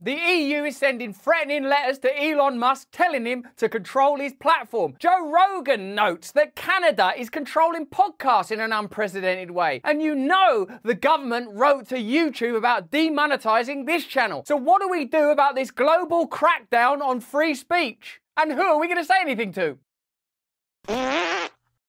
The EU is sending threatening letters to Elon Musk telling him to control his platform. Joe Rogan notes that Canada is controlling podcasts in an unprecedented way. And you know the government wrote to YouTube about demonetizing this channel. So what do we do about this global crackdown on free speech? And who are we going to say anything to?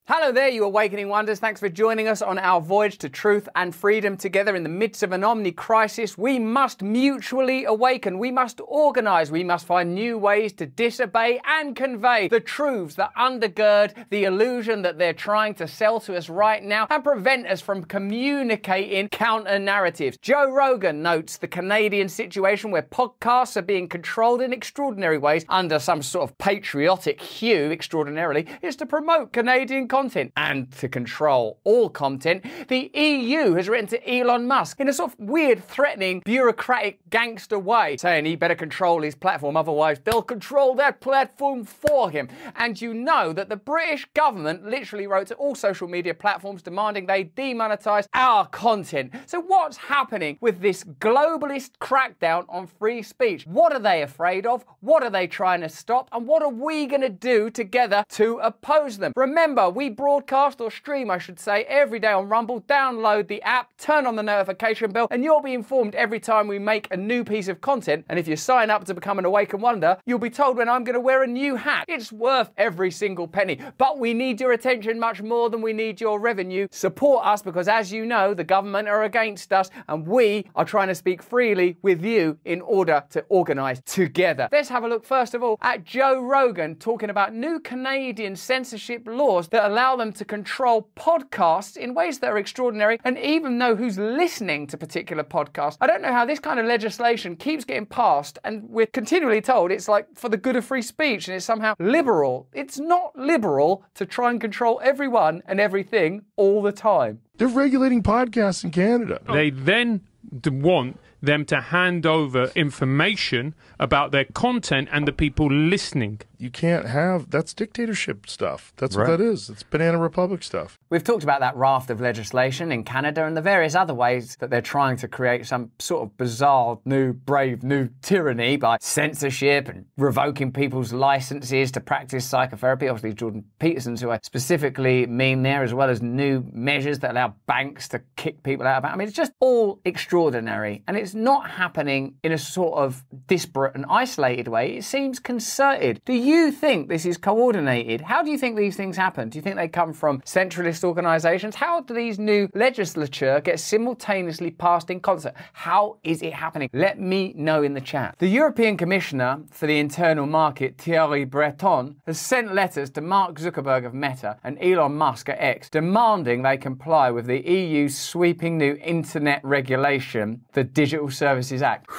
Hello there, you awakening wonders. Thanks for joining us on our voyage to truth and freedom. Together in the midst of an omni-crisis, we must mutually awaken. We must organize. We must find new ways to disobey and convey the truths that undergird the illusion that they're trying to sell to us right now and prevent us from communicating counter-narratives. Joe Rogan notes the Canadian situation where podcasts are being controlled in extraordinary ways under some sort of patriotic hue, extraordinarily, is to promote Canadian content and to control all content. The EU has written to Elon Musk in a sort of weird, threatening, bureaucratic, gangster way, saying he better control his platform, otherwise they'll control that platform for him. And you know that the British government literally wrote to all social media platforms demanding they demonetize our content. So what's happening with this globalist crackdown on free speech? What are they afraid of? What are they trying to stop? And what are we going to do together to oppose them? Remember, we broadcast, or stream I should say, every day on Rumble. Download the app, turn on the notification bell, and you'll be informed every time we make a new piece of content. And if you sign up to become an Awaken Wonder, you'll be told when I'm going to wear a new hat. It's worth every single penny. But we need your attention much more than we need your revenue. Support us because, as you know, the government are against us, and we are trying to speak freely with you in order to organise together. Let's have a look first of all at Joe Rogan talking about new Canadian censorship laws that allow them to control podcasts in ways that are extraordinary and even know who's listening to particular podcasts. I don't know how this kind of legislation keeps getting passed and we're continually told it's like for the good of free speech and it's somehow liberal. It's not liberal to try and control everyone and everything all the time. They're regulating podcasts in Canada. They then want them to hand over information about their content and the people listening. You can't have, that's dictatorship stuff. That's what that is. It's Banana Republic stuff. We've talked about that raft of legislation in Canada and the various other ways that they're trying to create some sort of bizarre, new, brave, new tyranny by censorship and revoking people's licenses to practice psychotherapy. Obviously, Jordan Peterson's who I specifically mean there, as well as new measures that allow banks to kick people out of it. I mean, it's just all extraordinary. And it's not happening in a sort of disparate and isolated way. It seems concerted. Do you think this is coordinated? How do you think these things happen? Do you think they come from centralist organisations? How do these new legislature get simultaneously passed in concert? How is it happening? Let me know in the chat. The European Commissioner for the Internal Market, Thierry Breton, has sent letters to Mark Zuckerberg of Meta and Elon Musk at X, demanding they comply with the EU's sweeping new internet regulation, the Digital Services Act.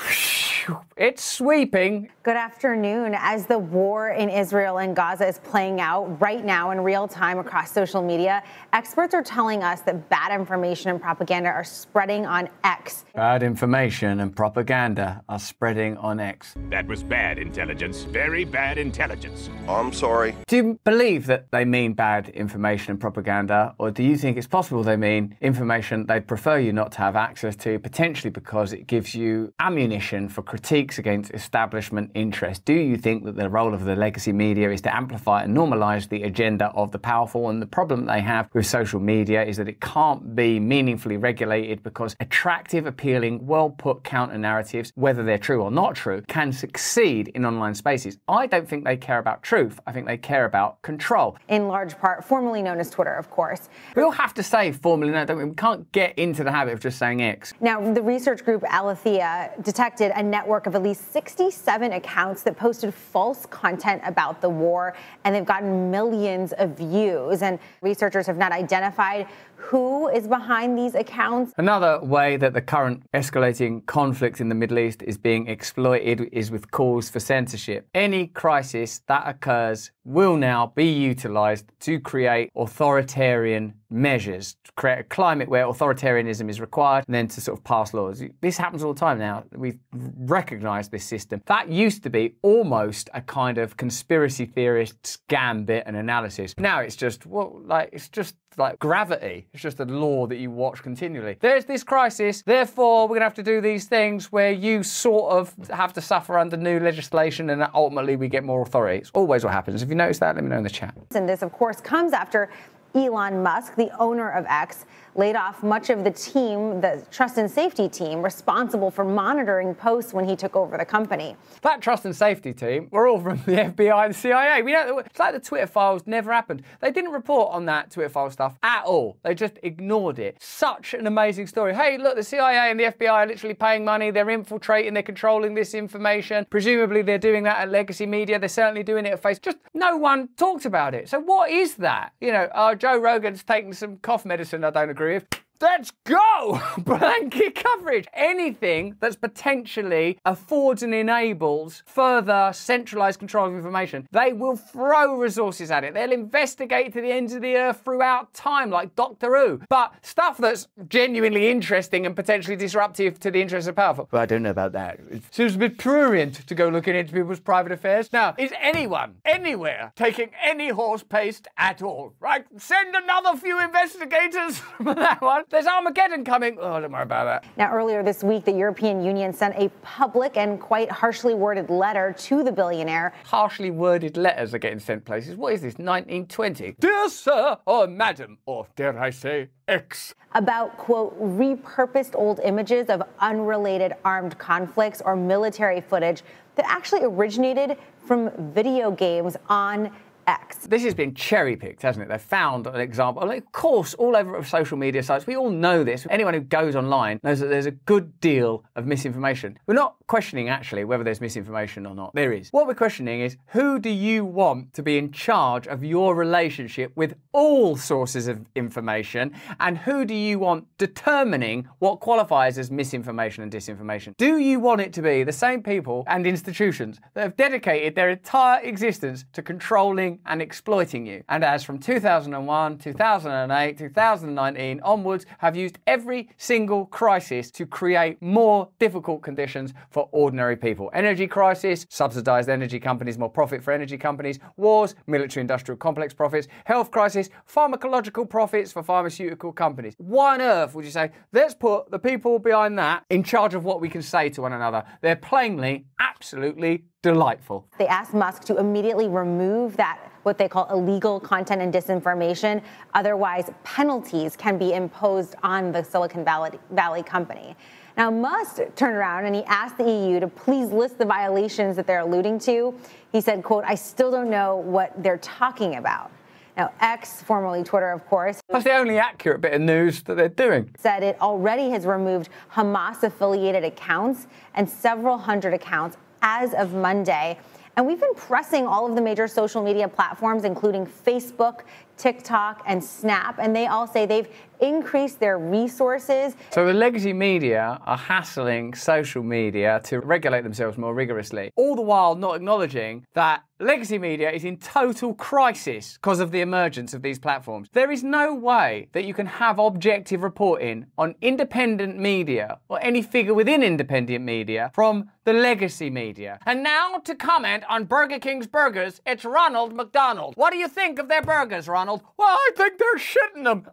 It's sweeping. Good afternoon. As the war in Israel and Gaza is playing out right now in real time across social media, experts are telling us that bad information and propaganda are spreading on X. Bad information and propaganda are spreading on X. That was bad intelligence. Very bad intelligence. I'm sorry. Do you believe that they mean bad information and propaganda, or do you think it's possible they mean information they'd prefer you not to have access to, potentially because it gives you ammunition for critiques against establishment interest? Do you think that the role of the legacy media is to amplify and normalise the agenda of the powerful? And the problem they have with social media is that it can't be meaningfully regulated because attractive, appealing, well-put counter-narratives, whether they're true or not true, can succeed in online spaces. I don't think they care about truth. I think they care about control. In large part, formerly known as Twitter, of course. We all have to say formerly known, don't we? We can't get into the habit of just saying X. Now, the research group Alethea detected a network of at least 67 accounts that posted false content about the war, and they've gotten millions of views. And researchers have not identified who is behind these accounts. Another way that the current escalating conflict in the Middle East is being exploited is with calls for censorship. Any crisis that occurs will now be utilised to create authoritarian measures, to create a climate where authoritarianism is required and then to sort of pass laws. This happens all the time now. We've recognised this system. That used to be almost a kind of conspiracy theorist scam bit and analysis. Now it's just, well, like, it's just like gravity. It's just a law that you watch continually. There's this crisis, therefore we're going to have to do these things where you sort of have to suffer under new legislation and ultimately we get more authority. It's always what happens. If you notice that, let me know in the chat. And this, of course, comes after Elon Musk, the owner of X, laid off much of the team, the trust and safety team, responsible for monitoring posts when he took over the company. That trust and safety team were all from the FBI and the CIA. We know it's like the Twitter files never happened. They didn't report on that Twitter file stuff at all. They just ignored it. Such an amazing story. Hey, look, the CIA and the FBI are literally paying money. They're infiltrating. They're controlling this information. Presumably, they're doing that at legacy media. They're certainly doing it at Facebook. Just no one talked about it. So what is that? You know, Joe Rogan's taking some cough medicine I don't agree with. Let's go! Blanket coverage. Anything that's potentially affords and enables further centralised control of information, they will throw resources at it. They'll investigate to the ends of the earth throughout time, like Doctor Who. But stuff that's genuinely interesting and potentially disruptive to the interests of powerful, well, I don't know about that. It seems a bit prurient to go looking into people's private affairs. Now, is anyone, anywhere, taking any horse paste at all? Right? Send another few investigators from that one. There's Armageddon coming. Oh, don't worry about that. Now, earlier this week, the European Union sent a public and quite harshly worded letter to the billionaire. Harshly worded letters are getting sent places. What is this, 1920? Dear sir, or madam, or dare I say, X. About, quote, repurposed old images of unrelated armed conflicts or military footage that actually originated from video games on X. This has been cherry-picked, hasn't it? They found an example. Of course, all over social media sites, we all know this. Anyone who goes online knows that there's a good deal of misinformation. We're not questioning, actually, whether there's misinformation or not. There is. What we're questioning is, who do you want to be in charge of your relationship with all sources of information, and who do you want determining what qualifies as misinformation and disinformation? Do you want it to be the same people and institutions that have dedicated their entire existence to controlling and exploiting you, and as from 2001, 2008, 2019 onwards have used every single crisis to create more difficult conditions for ordinary people? Energy crisis, subsidized energy companies, more profit for energy companies, wars, military-industrial complex profits, health crisis, pharmacological profits for pharmaceutical companies. Why on earth would you say, let's put the people behind that in charge of what we can say to one another? They're plainly, absolutely delightful. They asked Musk to immediately remove that, what they call illegal content and disinformation. Otherwise, penalties can be imposed on the Silicon Valley company. Now, Musk turned around and he asked the EU to please list the violations that they're alluding to. He said, quote, I still don't know what they're talking about. Now, X, formerly Twitter, of course. That's the only accurate bit of news that they're doing. Said it already has removed Hamas-affiliated accounts and several hundred accounts as of Monday. And we've been pressing all of the major social media platforms, including Facebook, TikTok, and Snap, and they all say they've increased their resources. So the legacy media are hassling social media to regulate themselves more rigorously, all the while not acknowledging that legacy media is in total crisis because of the emergence of these platforms. There is no way that you can have objective reporting on independent media or any figure within independent media from the legacy media. And now to comment on Burger King's burgers, it's Ronald McDonald. What do you think of their burgers, Ronald? Well, I think they're shitting them.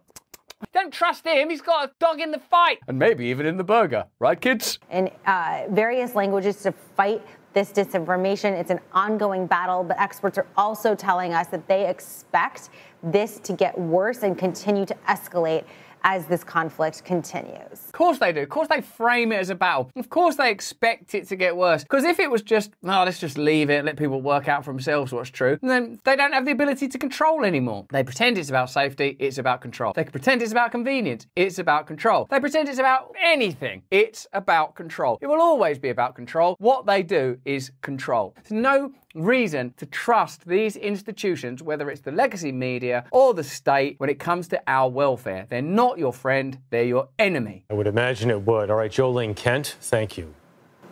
Don't trust him, he's got a dog in the fight. And maybe even in the burger, right, kids? In various languages to fight this disinformation. It's an ongoing battle, but experts are also telling us that they expect this to get worse and continue to escalate as this conflict continues. Of course they do. Of course they frame it as a battle. Of course they expect it to get worse. Because if it was just, oh, let's just leave it, let people work out for themselves what's true, then they don't have the ability to control anymore. They pretend it's about safety, it's about control. They pretend it's about convenience, it's about control. They pretend it's about anything, it's about control. It will always be about control. What they do is control. There's no reason to trust these institutions, whether it's the legacy media or the state, when it comes to our welfare. They're not your friend, they're your enemy. I would imagine it would. All right, Jolene Kent, thank you.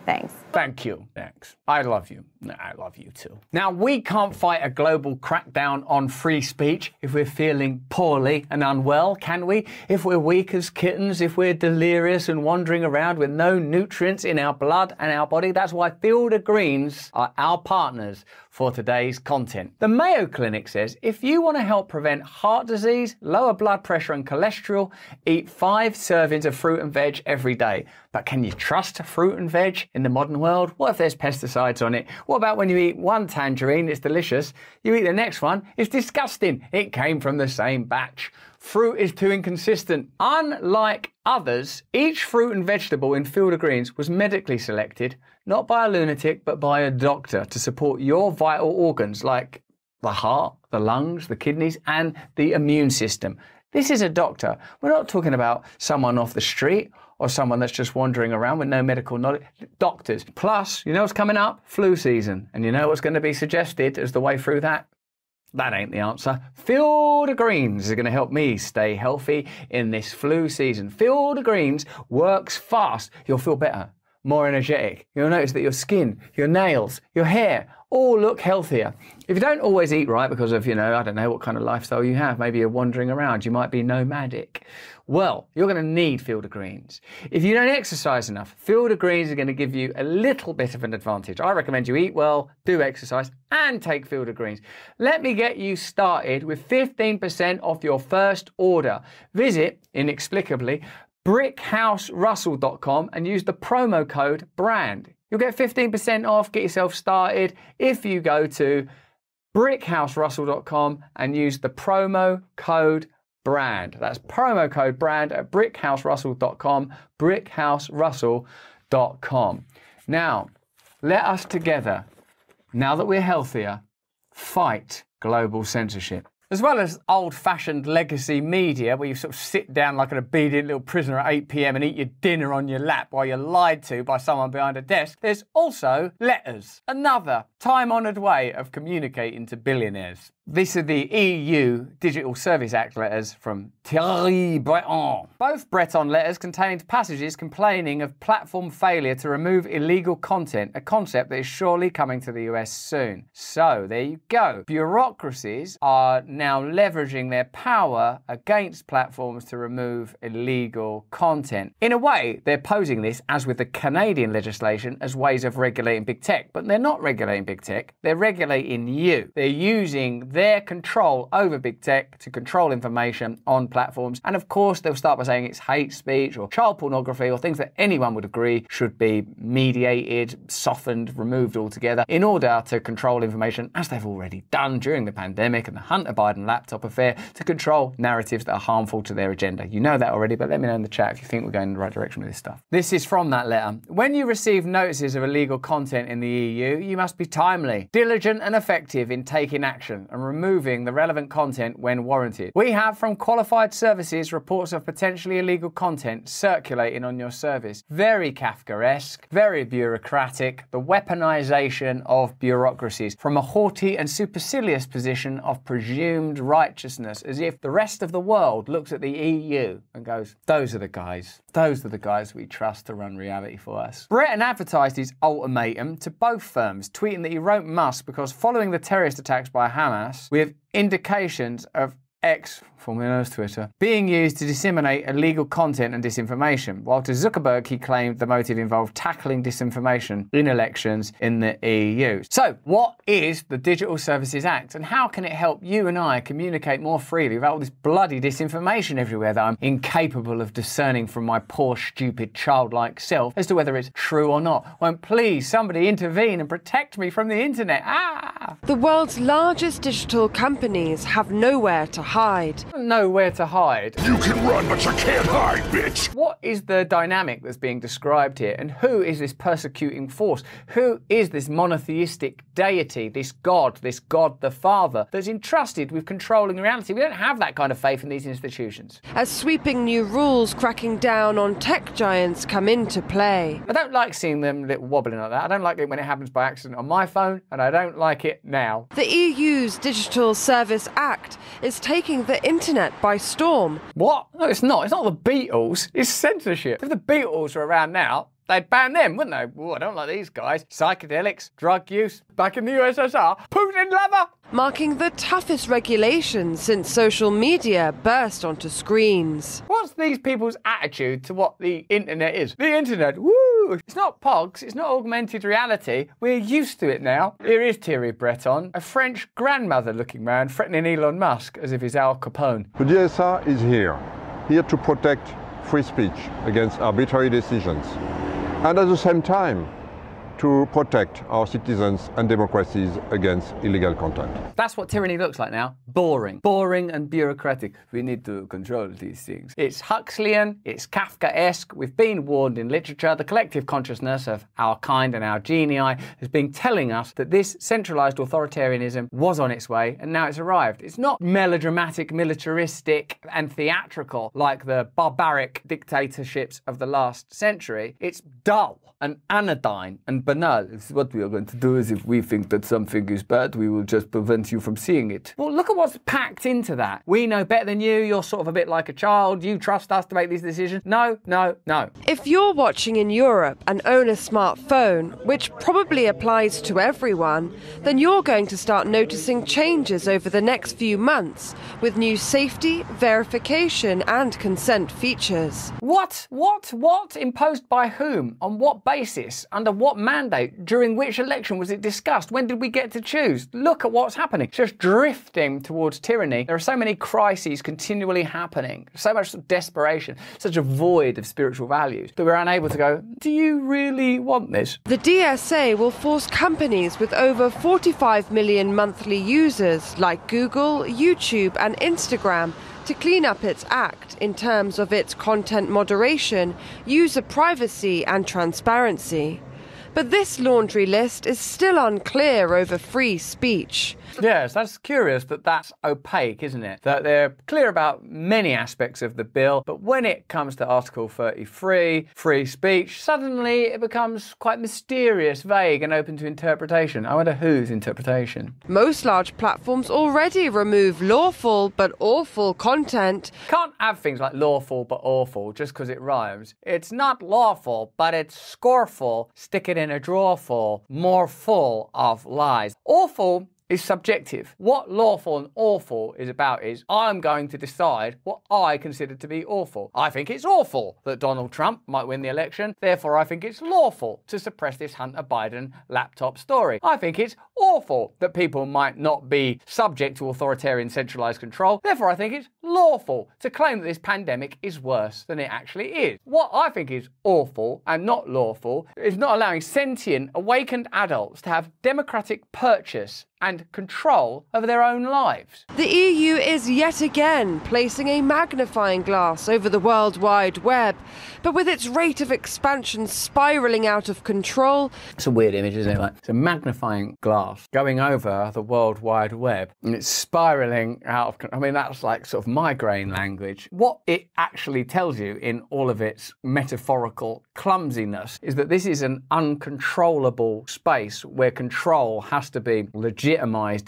Thanks. Thank you. Thanks. I love you. I love you too. Now, we can't fight a global crackdown on free speech if we're feeling poorly and unwell, can we? If we're weak as kittens, if we're delirious and wandering around with no nutrients in our blood and our body. That's why Field of Greens are our partners for today's content. The Mayo Clinic says if you want to help prevent heart disease, lower blood pressure and cholesterol, eat 5 servings of fruit and veg every day. But can you trust fruit and veg in the modern world? What if there's pesticides on it? What about when you eat one tangerine, it's delicious, you eat the next one, it's disgusting, it came from the same batch. Fruit is too inconsistent. Unlike others, each fruit and vegetable in Field of Greens was medically selected, not by a lunatic, but by a doctor to support your vital organs like the heart, the lungs, the kidneys, and the immune system. This is a doctor. We're not talking about someone off the street or someone that's just wandering around with no medical knowledge. Doctors. Plus, you know what's coming up? Flu season. And you know what's going to be suggested as the way through that? That ain't the answer. Field of Greens is going to help me stay healthy in this flu season. Field of Greens works fast. You'll feel better, more energetic. You'll notice that your skin, your nails, your hair all look healthier. If you don't always eat right because of, I don't know what kind of lifestyle you have, maybe you're wandering around, you might be nomadic. Well, you're going to need Field of Greens. If you don't exercise enough, Field of Greens is going to give you a little bit of an advantage. I recommend you eat well, do exercise, and take Field of Greens. Let me get you started with 15% off your first order. Visit, inexplicably, brickhouserussell.com and use the promo code BRAND. You'll get 15% off, get yourself started if you go to brickhouserussell.com and use the promo code BRAND. That's promo code BRAND at brickhouserussell.com, brickhouserussell.com. Now, let us together, now that we're healthier, fight global censorship. As well as old-fashioned legacy media where you sort of sit down like an obedient little prisoner at 8 p.m. and eat your dinner on your lap while you're lied to by someone behind a desk, there's also letters, another time-honoured way of communicating to billionaires. These are the EU Digital Service Act letters from Thierry Breton. Both Breton letters contained passages complaining of platform failure to remove illegal content, a concept that is surely coming to the US soon. So, there you go. Bureaucracies are now leveraging their power against platforms to remove illegal content. In a way, they're posing this, as with the Canadian legislation, as ways of regulating big tech. But they're not regulating big tech, they're regulating you. They're using their control over big tech to control information on platforms. And of course, they'll start by saying it's hate speech or child pornography or things that anyone would agree should be mediated, softened, removed altogether in order to control information, as they've already done during the pandemic and the Hunter Biden laptop affair, to control narratives that are harmful to their agenda. You know that already, but let me know in the chat if you think we're going in the right direction with this stuff. This is from that letter. When you receive notices of illegal content in the EU, you must be timely, diligent and effective in taking action and removing the relevant content when warranted. We have from qualified services reports of potentially illegal content circulating on your service. Very Kafkaesque, very bureaucratic, the weaponization of bureaucracies from a haughty and supercilious position of presumed righteousness, as if the rest of the world looks at the EU and goes, those are the guys we trust to run reality for us. Breton advertised his ultimatum to both firms, tweeting that he wrote Musk because following the terrorist attacks by Hamas, we have indications of X, formerly known as Twitter, being used to disseminate illegal content and disinformation, while to Zuckerberg he claimed the motive involved tackling disinformation in elections in the EU. So, what is the Digital Services Act and how can it help you and I communicate more freely without all this bloody disinformation everywhere that I'm incapable of discerning from my poor, stupid, childlike self as to whether it's true or not? Won't please somebody intervene and protect me from the internet? The world's largest digital companies have nowhere to hide. Nowhere to hide. You can run, but you can't hide, bitch! What is the dynamic that's being described here? And who is this persecuting force? Who is this monotheistic deity, this God the Father, that's entrusted with controlling reality? We don't have that kind of faith in these institutions. As sweeping new rules cracking down on tech giants come into play. I don't like seeing them little wobbling like that. I don't like it when it happens by accident on my phone, and I don't like it now. The EU's Digital Service Act is taking the internet by storm. What? No, it's not. It's not the Beatles. It's censorship. If the Beatles were around now, they'd ban them, wouldn't they? Oh, I don't like these guys. Psychedelics, drug use, back in the USSR, Putin lover. Marking the toughest regulations since social media burst onto screens. What's these people's attitude to what the internet is? The internet, woo! It's not pogs, it's not augmented reality. We're used to it now. Here is Thierry Breton, a French grandmother-looking man threatening Elon Musk as if he's Al Capone. The DSA is here to protect free speech against arbitrary decisions, and at the same time to protect our citizens and democracies against illegal content. That's what tyranny looks like now. Boring. Boring and bureaucratic. We need to control these things. It's Huxleyan, it's Kafkaesque. We've been warned in literature. The collective consciousness of our kind and our genii has been telling us that this centralised authoritarianism was on its way and now it's arrived. It's not melodramatic, militaristic and theatrical like the barbaric dictatorships of the last century. It's dull and anodyne and banal. What we are going to do is if we think that something is bad, we will just prevent you from seeing it. Well, look at what's packed into that. We know better than you. You're sort of a bit like a child. You trust us to make these decisions. No, no, no. If you're watching in Europe and own a smartphone, which probably applies to everyone, then you're going to start noticing changes over the next few months with new safety, verification and consent features. What? Imposed by whom? On what basis? Under what mandate? During which election was it discussed? When did we get to choose? Look at what's happening. It's just drifting towards tyranny. There are so many crises continually happening, so much desperation, such a void of spiritual values that we're unable to go, do you really want this? The DSA will force companies with over 45 million monthly users like Google, YouTube and Instagram to clean up its act in terms of its content moderation, user privacy and transparency. But this laundry list is still unclear over free speech. Yes, that's curious that that's opaque, isn't it? That they're clear about many aspects of the bill, but when it comes to Article 33, free speech, suddenly it becomes quite mysterious, vague and open to interpretation. I wonder whose interpretation. Most large platforms already remove lawful but awful content. Can't have things like lawful but awful just because it rhymes. It's not lawful, but it's scoreful. Stick it in a drawer full, more full of lies. Awful is subjective. What lawful and awful is about is I'm going to decide what I consider to be awful. I think it's awful that Donald Trump might win the election, therefore I think it's lawful to suppress this Hunter Biden laptop story. I think it's awful that people might not be subject to authoritarian centralised control, therefore I think it's lawful to claim that this pandemic is worse than it actually is. What I think is awful and not lawful is not allowing sentient, awakened adults to have democratic purchase and control over their own lives. The EU is yet again placing a magnifying glass over the World Wide Web, but with its rate of expansion spiralling out of control. It's a weird image, isn't it? Like, it's a magnifying glass going over the World Wide Web and it's spiralling out of control. I mean, that's like sort of migraine language. What it actually tells you in all of its metaphorical clumsiness is that this is an uncontrollable space where control has to be legitimised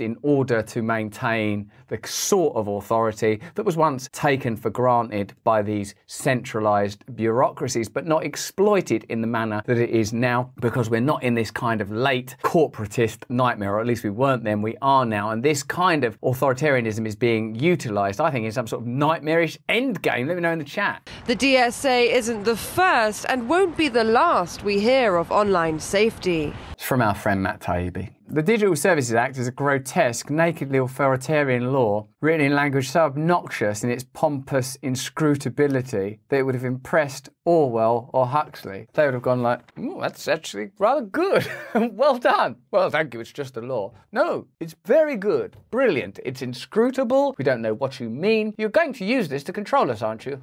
in order to maintain the sort of authority that was once taken for granted by these centralised bureaucracies, but not exploited in the manner that it is now, because we're not in this kind of late corporatist nightmare, or at least we weren't then, we are now. And this kind of authoritarianism is being utilised, I think, in some sort of nightmarish endgame. Let me know in the chat. The DSA isn't the first and won't be the last we hear of online safety. It's from our friend Matt Taibbi. The Digital Services Act is a grotesque, nakedly authoritarian law written in language so obnoxious in its pompous inscrutability that it would have impressed Orwell or Huxley. They would have gone like, "Ooh, that's actually rather good. Well done. Well, thank you, it's just a law." No, it's very good. Brilliant. It's inscrutable. We don't know what you mean. You're going to use this to control us, aren't you?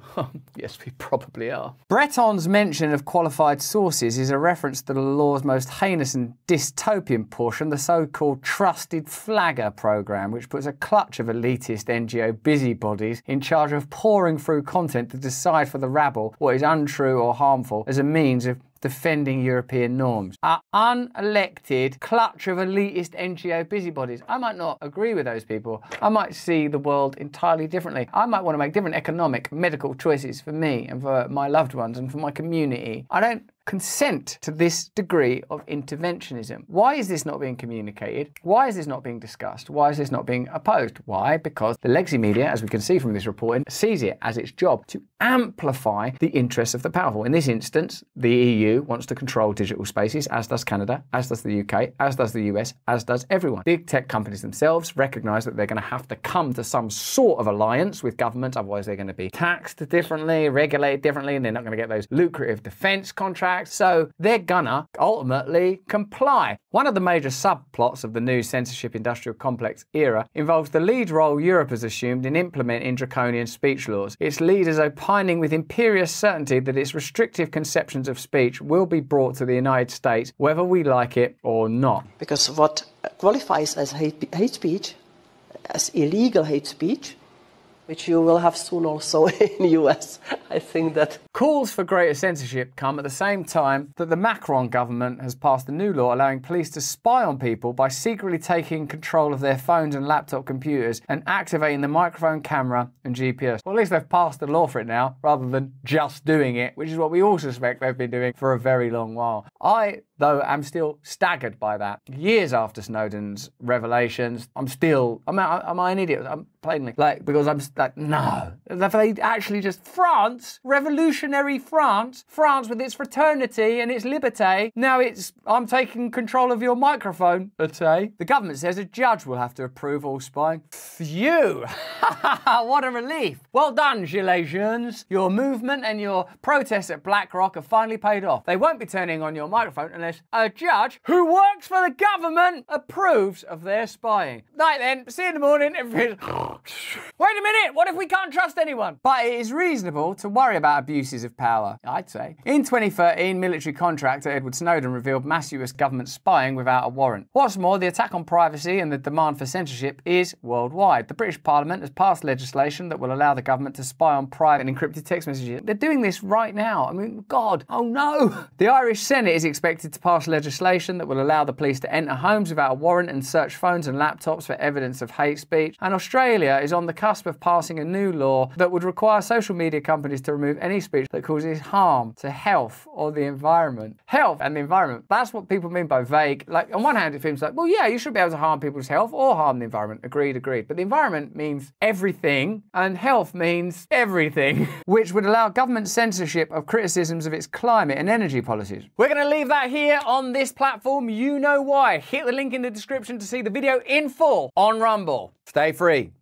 Yes, we probably are. Breton's mention of qualified sources is a reference to the law's most heinous and dystopian portion, the so-called Trusted Flagger program, which puts a clutch of elitist NGO busybodies in charge of pouring through content to decide for the rabble what is untrue or harmful as a means of defending European norms. Our unelected clutch of elitist NGO busybodies. I might not agree with those people. I might see the world entirely differently. I might want to make different economic, medical choices for me and for my loved ones and for my community. I don't consent to this degree of interventionism? Why is this not being communicated? Why is this not being discussed? Why is this not being opposed? Why? Because the legacy media, as we can see from this reporting, sees it as its job to amplify the interests of the powerful. In this instance, the EU wants to control digital spaces, as does Canada, as does the UK, as does the US, as does everyone. Big tech companies themselves recognise that they're going to have to come to some sort of alliance with government, otherwise they're going to be taxed differently, regulated differently, and they're not going to get those lucrative defence contracts. So they're gonna ultimately comply. One of the major subplots of the new censorship industrial complex era involves the lead role Europe has assumed in implementing draconian speech laws. Its leaders opining with imperious certainty that its restrictive conceptions of speech will be brought to the United States, whether we like it or not. Because what qualifies as hate speech, as illegal hate speech, which you will have soon also in the US. I think that calls for greater censorship come at the same time that the Macron government has passed a new law allowing police to spy on people by secretly taking control of their phones and laptop computers and activating the microphone, camera and GPS. Well, at least they've passed a law for it now, rather than just doing it, which is what we all suspect they've been doing for a very long while. I, though, am still staggered by that. Years after Snowden's revelations, am I an idiot? I'm plainly, because I'm like, no. Have they actually just, France, revolutionary France with its fraternity and its liberté, now I'm taking control of your microphone, the government says a judge will have to approve all spying. Phew! What a relief. Well done, Gilets Jaunes. Your movement and your protests at BlackRock have finally paid off. They won't be turning on your microphone unless a judge who works for the government approves of their spying. Night then, see you in the morning. Wait a minute, what if we can't trust anyone? But it is reasonable to worry about abuses of power, I'd say. In 2013, military contractor Edward Snowden revealed mass US government spying without a warrant. What's more, the attack on privacy and the demand for censorship is worldwide. The British Parliament has passed legislation that will allow the government to spy on private and encrypted text messages. They're doing this right now. I mean, God, oh no! The Irish Senate is expected to pass legislation that will allow the police to enter homes without a warrant and search phones and laptops for evidence of hate speech. And Australia is on the cusp of passing a new law that would require social media companies to remove any speech that causes harm to health or the environment. Health and the environment. That's what people mean by vague. Like, on one hand, it seems like, well, yeah, you should be able to harm people's health or harm the environment. Agreed. But the environment means everything and health means everything, which would allow government censorship of criticisms of its climate and energy policies. We're going to leave that here on this platform. You know why. Hit the link in the description to see the video in full on Rumble. Stay free.